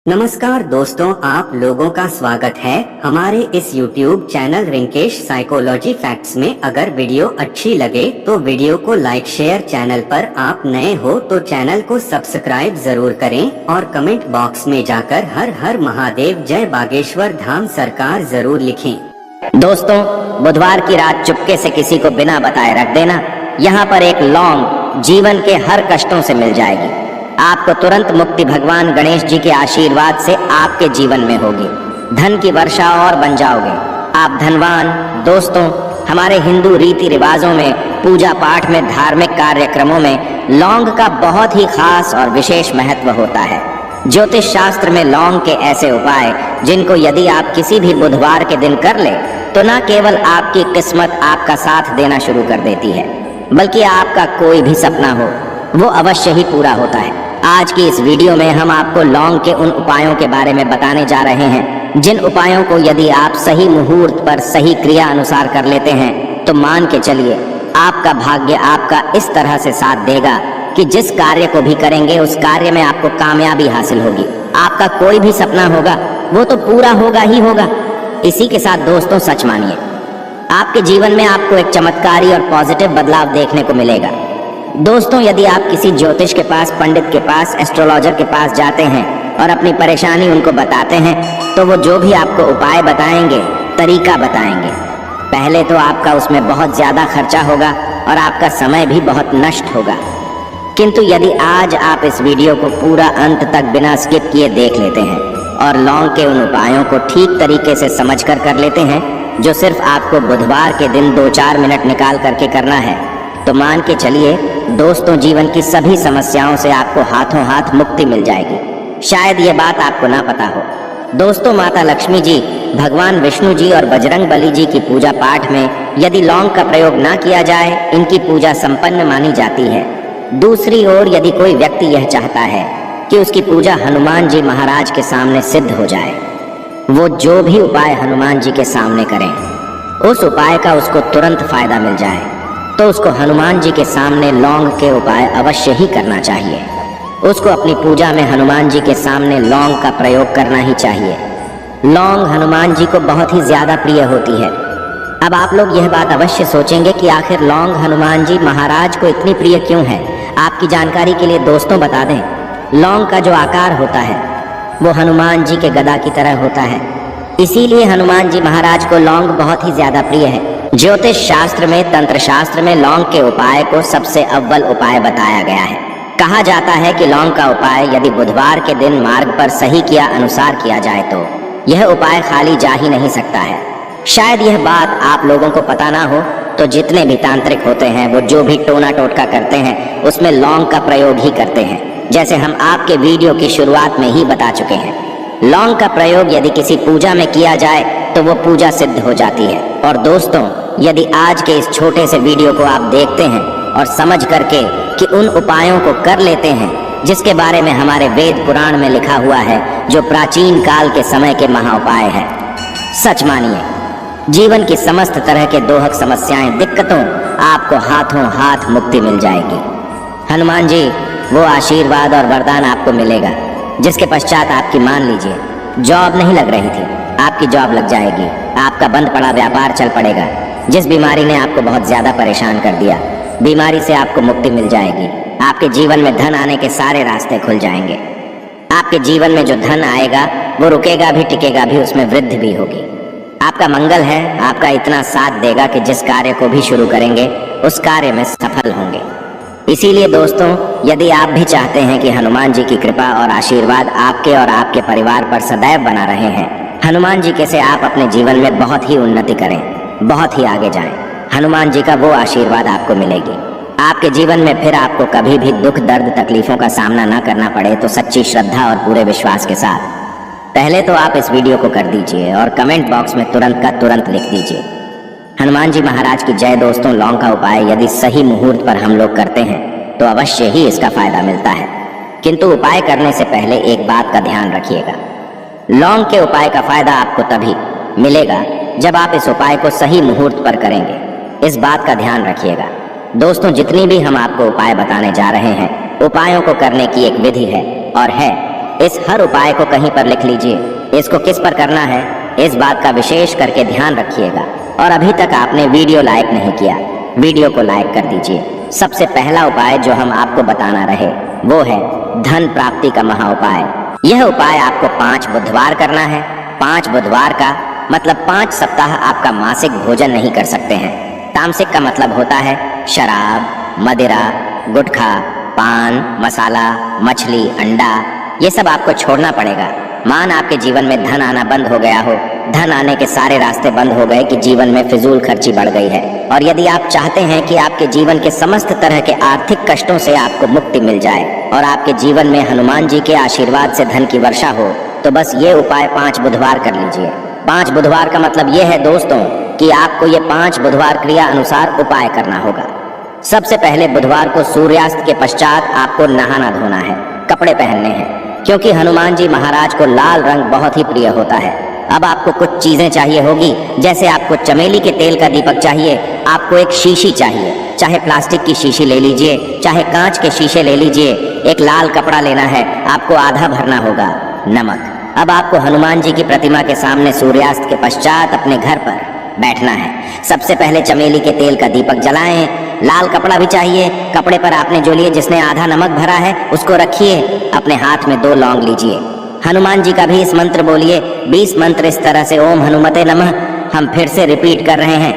नमस्कार दोस्तों, आप लोगों का स्वागत है हमारे इस YouTube channel Rinkesh psychology facts में। अगर वीडियो अच्छी लगे तो वीडियो को लाइक शेयर, चैनल पर आप नए हो तो चैनल को सब्सक्राइब जरूर करें और कमेंट बॉक्स में जाकर हर हर महादेव जय बागेश्वर धाम सरकार जरूर लिखें। दोस्तों, बुधवार की रात चुपके से किसी को बिना बताए रख देना। यहाँ पर एक लौंग जीवन के हर कष्टों से मिल जाएगी। आपको तुरंत मुक्ति भगवान गणेश जी के आशीर्वाद से आपके जीवन में होगी। धन की वर्षा और बन जाओगे आप धनवान। दोस्तों, हमारे हिंदू रीति रिवाजों में, पूजा पाठ में, धार्मिक कार्यक्रमों में लौंग का बहुत ही खास और विशेष महत्व होता है। ज्योतिष शास्त्र में लौंग के ऐसे उपाय जिनको यदि आप किसी भी बुधवार के दिन कर ले तो न केवल आपकी किस्मत आपका साथ देना शुरू कर देती है, बल्कि आपका कोई भी सपना हो वो अवश्य ही पूरा होता है। आज की इस वीडियो में हम आपको लौंग के उन उपायों के बारे में बताने जा रहे हैं जिन उपायों को यदि आप सही मुहूर्त पर सही क्रिया अनुसार कर लेते हैं तो मान के चलिए आपका भाग्य आपका इस तरह से साथ देगा कि जिस कार्य को भी करेंगे उस कार्य में आपको कामयाबी हासिल होगी। आपका कोई भी सपना होगा वो तो पूरा होगा ही होगा। इसी के साथ दोस्तों, सच मानिए, आपके जीवन में आपको एक चमत्कारी और पॉजिटिव बदलाव देखने को मिलेगा। दोस्तों, यदि आप किसी ज्योतिष के पास, पंडित के पास, एस्ट्रोलॉजर के पास जाते हैं और अपनी परेशानी उनको बताते हैं तो वो जो भी आपको उपाय बताएंगे, तरीका बताएंगे, पहले तो आपका उसमें बहुत ज़्यादा खर्चा होगा और आपका समय भी बहुत नष्ट होगा। किंतु यदि आज आप इस वीडियो को पूरा अंत तक बिना स्किप किए देख लेते हैं और लौंग के उन उपायों को ठीक तरीके से समझ कर लेते हैं जो सिर्फ आपको बुधवार के दिन 2-4 मिनट निकाल करके करना है, तो मान के चलिए दोस्तों, जीवन की सभी समस्याओं से आपको हाथों हाथ मुक्ति मिल जाएगी। शायद ये बात आपको ना पता हो दोस्तों, माता लक्ष्मी जी, भगवान विष्णु जी और बजरंग बली जी की पूजा पाठ में यदि लौंग का प्रयोग ना किया जाए, इनकी पूजा संपन्न मानी जाती है। दूसरी ओर यदि कोई व्यक्ति यह चाहता है कि उसकी पूजा हनुमान जी महाराज के सामने सिद्ध हो जाए, वो जो भी उपाय हनुमान जी के सामने करें उस उपाय का उसको तुरंत फायदा मिल जाए, तो उसको हनुमान जी के सामने लौंग के उपाय अवश्य ही करना चाहिए। उसको अपनी पूजा में हनुमान जी के सामने लौंग का प्रयोग करना ही चाहिए। लौंग हनुमान जी को बहुत ही ज्यादा प्रिय होती है। अब आप लोग यह बात अवश्य सोचेंगे कि आखिर लौंग हनुमान जी महाराज को इतनी प्रिय क्यों है। आपकी जानकारी के लिए दोस्तों बता दें, लौंग का जो आकार होता है वो हनुमान जी के गदा की तरह होता है, इसीलिए हनुमान जी महाराज को लौंग बहुत ही ज्यादा प्रिय है। ज्योतिष शास्त्र में, तंत्र शास्त्र में लौंग के उपाय को सबसे अव्वल उपाय बताया गया है। कहा जाता है कि लौंग का उपाय यदि बुधवार के दिन मार्ग पर सही किया अनुसार किया जाए तो यह उपाय खाली जा ही नहीं सकता है। शायद यह बात आप लोगों को पता ना हो, तो जितने भी तांत्रिक होते हैं वो जो भी टोना टोटका करते हैं उसमें लौंग का प्रयोग ही करते हैं, जैसे हम आपके वीडियो की शुरुआत में ही बता चुके हैं। लौंग का प्रयोग यदि किसी पूजा में किया जाए तो वो पूजा सिद्ध हो जाती है। और दोस्तों, यदि आज के इस छोटे से वीडियो को आप देखते हैं और समझ करके कि उन उपायों को कर लेते हैं जिसके बारे में हमारे वेद पुराण में लिखा हुआ है, जो प्राचीन काल के समय के महाउपाय है, सच मानिए जीवन की समस्त तरह के दोहक समस्याएं, दिक्कतों आपको हाथों हाथ मुक्ति मिल जाएगी। हनुमान जी वो आशीर्वाद और वरदान आपको मिलेगा जिसके पश्चात आपकी, मान लीजिए, जॉब नहीं लग रही थी, आपकी जॉब लग जाएगी। आपका बंद पड़ा व्यापार चल पड़ेगा। जिस बीमारी ने आपको बहुत ज्यादा परेशान कर दिया, बीमारी से आपको मुक्ति मिल जाएगी। आपके जीवन में धन आने के सारे रास्ते खुल जाएंगे। आपके जीवन में जो धन आएगा वो रुकेगा भी, टिकेगा भी, उसमें वृद्धि भी होगी। आपका मंगल है, आपका इतना साथ देगा कि जिस कार्य को भी शुरू करेंगे उस कार्य में सफल होंगे। इसीलिए दोस्तों, यदि आप भी चाहते हैं कि हनुमान जी की कृपा और आशीर्वाद आपके और आपके परिवार पर सदैव बना रहे हैं, हनुमान जी के से आप अपने जीवन में बहुत ही उन्नति करें, बहुत ही आगे जाएं, हनुमान जी का वो आशीर्वाद आपको मिलेगी। आपके जीवन में फिर आपको कभी भी दुख, दर्द, तकलीफों का सामना ना करना पड़े, तो सच्ची श्रद्धा और पूरे विश्वास के साथ पहले तो आप इस वीडियो को कर दीजिए और कमेंट बॉक्स में तुरंत का तुरंत लिख दीजिए, हनुमान जी महाराज की जय। दोस्तों, लौंग का उपाय यदि सही मुहूर्त पर हम लोग करते हैं तो अवश्य ही इसका फायदा मिलता है। किंतु उपाय करने से पहले एक बात का ध्यान रखिएगा, लौंग के उपाय का फायदा आपको तभी मिलेगा जब आप इस उपाय को सही मुहूर्त पर करेंगे। इस बात का ध्यान रखिएगा। दोस्तों, जितनी भी हम आपको उपाय बताने जा रहे हैं, उपायों को करने की एक विधि है और है इस हर उपाय को कहीं पर लिख लीजिए। इसको किस पर करना है इस बात का विशेष करके ध्यान रखिएगा। और अभी तक आपने वीडियो लाइक नहीं किया, वीडियो को लाइक कर दीजिए। सबसे पहला उपाय जो हम आपको बताना रहे वो है धन प्राप्ति का महा उपाय। यह उपाय आपको 5 बुधवार करना है। 5 बुधवार का मतलब 5 सप्ताह आपका मासिक भोजन नहीं कर सकते हैं। तामसिक का मतलब होता है शराब, मदिरा, गुटखा, पान मसाला, मछली, अंडा, ये सब आपको छोड़ना पड़ेगा। मान आपके जीवन में धन आना बंद हो गया हो, धन आने के सारे रास्ते बंद हो गए कि जीवन में फिजूल खर्ची बढ़ गई है, और यदि आप चाहते हैं कि आपके जीवन के समस्त तरह के आर्थिक कष्टों से आपको मुक्ति मिल जाए और आपके जीवन में हनुमान जी के आशीर्वाद से धन की वर्षा हो, तो बस ये उपाय 5 बुधवार कर लीजिए। 5 बुधवार का मतलब ये है दोस्तों कि आपको ये 5 बुधवार क्रिया अनुसार उपाय करना होगा। सबसे पहले बुधवार को सूर्यास्त के पश्चात आपको नहाना धोना है, कपड़े पहनने हैं, क्योंकि हनुमान जी महाराज को लाल रंग बहुत ही प्रिय होता है। अब आपको कुछ चीजें चाहिए होगी, जैसे आपको चमेली के तेल का दीपक चाहिए, आपको एक शीशी चाहिए, चाहे प्लास्टिक की शीशी ले लीजिए, चाहे कांच के शीशे ले लीजिए, एक लाल कपड़ा लेना है, आपको आधा भरना होगा नमक। अब आपको हनुमान जी की प्रतिमा के सामने सूर्यास्त के पश्चात अपने घर पर बैठना है। सबसे पहले चमेली के तेल का दीपक जलाएं, लाल कपड़ा भी चाहिए, कपड़े पर आपने जो लिए जिसने आधा नमक भरा है उसको रखिए, अपने हाथ में 2 लौंग लीजिए, हनुमान जी का भी इस मंत्र बोलिए, 20 मंत्र इस तरह से ओम हनुमते नमः। हम फिर से रिपीट कर रहे हैं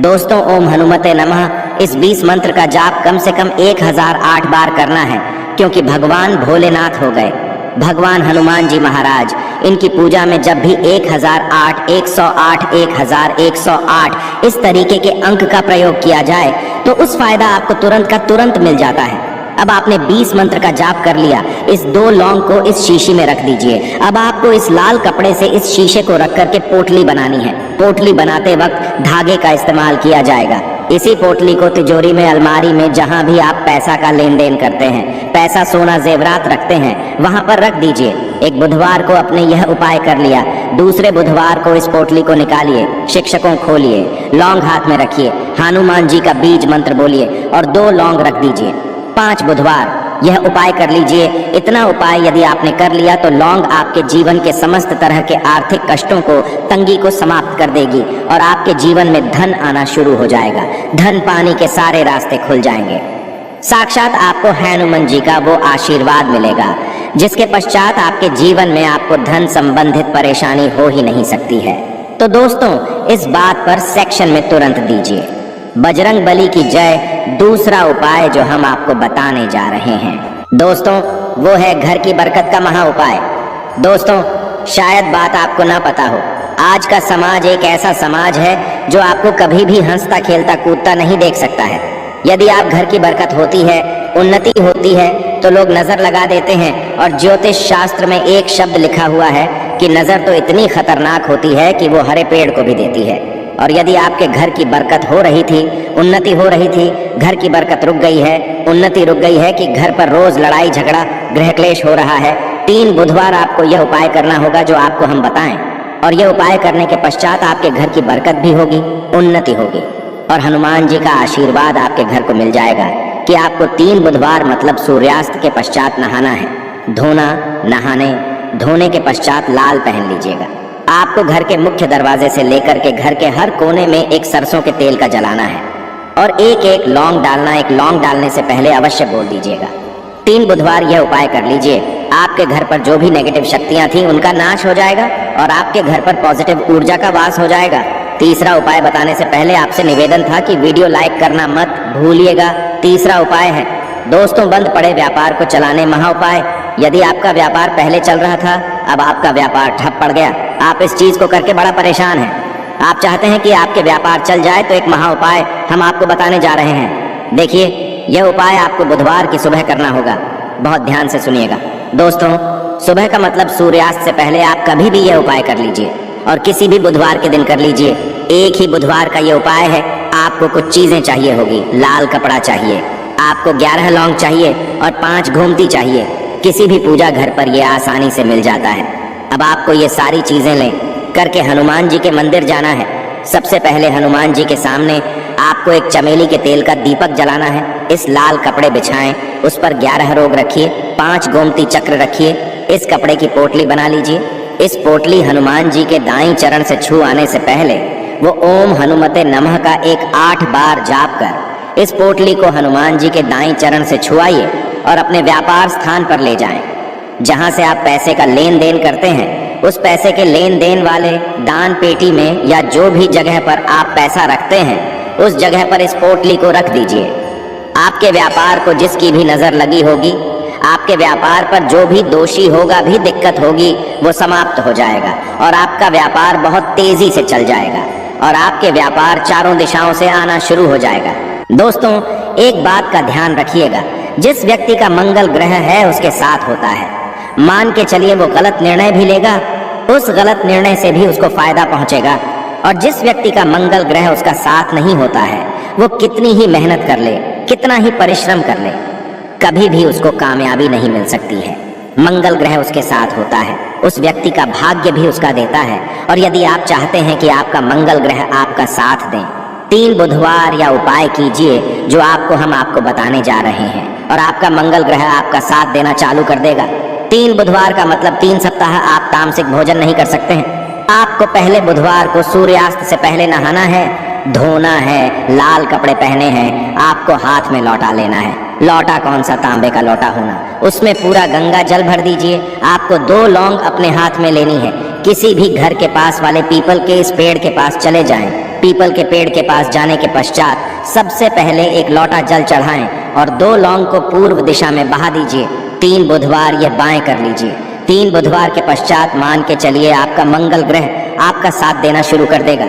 दोस्तों, ओम हनुमते नमः। इस 20 मंत्र का जाप कम से कम 1008 बार करना है, क्योंकि भगवान भोलेनाथ हो गए भगवान हनुमान जी महाराज। इनकी पूजा में जब भी 1008, 108, 1108 इस तरीके के अंक का प्रयोग किया जाए तो उस फायदा आपको तुरंत का तुरंत मिल जाता है। अब आपने 20 मंत्र का जाप कर लिया, इस 2 लौंग को इस शीशी में रख दीजिए। अब आपको इस लाल कपड़े से इस शीशे को रख करके पोटली बनानी है। पोटली बनाते वक्त धागे का इस्तेमाल किया जाएगा। इसी पोटली को तिजोरी में, अलमारी में, जहां भी आप पैसा का लेन देन करते हैं, पैसा सोना जेवरात रखते हैं, वहां पर रख दीजिए। एक बुधवार को आपने यह उपाय कर लिया, दूसरे बुधवार को इस पोटली को निकालिए, शिक्षकों खोलिए, लौंग हाथ में रखिए, हनुमान जी का बीज मंत्र बोलिए और 2 लौंग रख दीजिए। 5 बुधवार यह उपाय कर लीजिए। इतना उपाय यदि आपने कर लिया तो लौंग आपके जीवन के समस्त तरह के आर्थिक कष्टों को, तंगी को समाप्त कर देगी और आपके जीवन में धन आना शुरू हो जाएगा। धन पाने के सारे रास्ते खुल जाएंगे। साक्षात आपको हनुमान जी का वो आशीर्वाद मिलेगा जिसके पश्चात आपके जीवन में आपको धन संबंधित परेशानी हो ही नहीं सकती है। तो दोस्तों, इस बात पर सेक्शन में तुरंत दीजिए बजरंग बली की जय। दूसरा उपाय जो हम आपको बताने जा रहे हैं दोस्तों, वो है घर की बरकत का महा उपाय। दोस्तों, शायद बात आपको ना पता हो, आज का समाज एक ऐसा समाज है जो आपको कभी भी हंसता खेलता कूदता नहीं देख सकता है। यदि आप घर की बरकत होती है, उन्नति होती है, तो लोग नजर लगा देते हैं। और ज्योतिष शास्त्र में एक शब्द लिखा हुआ है कि नजर तो इतनी खतरनाक होती है कि वो हरे पेड़ को भी देती है। और यदि आपके घर की बरकत हो रही थी, उन्नति हो रही थी, घर की बरकत रुक गई है, उन्नति रुक गई है कि घर पर रोज लड़ाई झगड़ा गृह क्लेश हो रहा है, 3 बुधवार आपको यह उपाय करना होगा जो आपको हम बताएं। और यह उपाय करने के पश्चात आपके घर की बरकत भी होगी, उन्नति होगी और हनुमान जी का आशीर्वाद आपके घर को मिल जाएगा कि आपको 3 बुधवार मतलब सूर्यास्त के पश्चात नहाना है। धोने के पश्चात लाल पहन लीजिएगा। आपको घर के मुख्य दरवाजे से लेकर के घर के हर कोने में एक सरसों के तेल का जलाना है और एक लौंग डालना। एक लौंग डालने से पहले अवश्य बोल दीजिएगा। 3 बुधवार यह उपाय कर लीजिए, आपके घर पर जो भी नेगेटिव शक्तियां थी उनका नाश हो जाएगा और आपके घर पर पॉजिटिव ऊर्जा का वास हो जाएगा। तीसरा उपाय बताने से पहले आपसे निवेदन था कि वीडियो लाइक करना मत भूलिएगा। तीसरा उपाय है दोस्तों, बंद पड़े व्यापार को चलाने महा उपाय। यदि आपका व्यापार पहले चल रहा था, अब आपका व्यापार ठप पड़ गया, आप इस चीज को करके बड़ा परेशान हैं, आप चाहते हैं कि आपके व्यापार चल जाए, तो एक महा उपाय हम आपको बताने जा रहे हैं। देखिए, यह उपाय आपको बुधवार की सुबह करना होगा। बहुत ध्यान से सुनिएगा दोस्तों, सुबह का मतलब सूर्यास्त से पहले आप कभी भी यह उपाय कर लीजिए और किसी भी बुधवार के दिन कर लीजिए। एक ही बुधवार का यह उपाय है। आपको कुछ चीजें चाहिए होगी, लाल कपड़ा चाहिए, आपको 11 लौंग चाहिए और 5 घूमती चाहिए। किसी भी पूजा घर पर यह आसानी से मिल जाता है। अब आपको ये सारी चीजें लें करके हनुमान जी के मंदिर जाना है। सबसे पहले हनुमान जी के सामने आपको एक चमेली के तेल का दीपक जलाना है। इस लाल कपड़े बिछाएं, उस पर 11 रोग रखिए, 5 गोमती चक्र रखिए, इस कपड़े की पोटली बना लीजिए। इस पोटली हनुमान जी के दाईं चरण से छू आने से पहले वो ओम हनुमते नमः का एक 8 बार जाप कर इस पोटली को हनुमान जी के दाईं चरण से छुआइए और अपने व्यापार स्थान पर ले जाएं। जहां से आप पैसे का लेन देन करते हैं उस पैसे के लेन देन वाले दान पेटी में या जो भी जगह पर आप पैसा रखते हैं उस जगह पर इस पोटली को रख दीजिए। आपके व्यापार को जिसकी भी नजर लगी होगी, आपके व्यापार पर जो भी दोषी होगा भी दिक्कत होगी, वो समाप्त हो जाएगा और आपका व्यापार बहुत तेजी से चल जाएगा और आपके व्यापार चारों दिशाओं से आना शुरू हो जाएगा। दोस्तों, एक बात का ध्यान रखिएगा, जिस व्यक्ति का मंगल ग्रह है उसके साथ होता है। मान के चलिए वो गलत निर्णय भी लेगा, उस गलत निर्णय से भी उसको फायदा पहुंचेगा। और जिस व्यक्ति का मंगल ग्रह उसका साथ नहीं होता है, वो कितनी ही मेहनत कर ले, कितना ही परिश्रम कर ले, कभी भी उसको कामयाबी नहीं मिल सकती है। मंगल ग्रह उसके साथ होता है, उस व्यक्ति का भाग्य भी उसका देता है। और यदि आप चाहते हैं कि आपका मंगल ग्रह आपका साथ दें, 3 बुधवार या उपाय कीजिए जो हम आपको बताने जा रहे हैं और आपका मंगल ग्रह आपका साथ देना चालू कर देगा। 3 बुधवार का मतलब 3 सप्ताह आप तामसिक भोजन नहीं कर सकते हैं। आपको पहले बुधवार को सूर्यास्त से पहले नहाना है, धोना है, लाल कपड़े पहने हैं, आपको हाथ में लौटा लेना है। लौटा कौन सा, तांबे का लौटा होना, उसमें पूरा गंगा जल भर दीजिए। आपको 2 लौंग अपने हाथ में लेनी है। किसी भी घर के पास वाले पीपल के इस पेड़ के पास चले जाएं। पीपल के पेड़ के पास जाने के पश्चात सबसे पहले एक लोटा जल चढ़ाएं और 2 लौंग को पूर्व दिशा में बहा दीजिए। 3 बुधवार ये बाएं कर लीजिए। 3 बुधवार के पश्चात मान के चलिए आपका मंगल ग्रह आपका साथ देना शुरू कर देगा।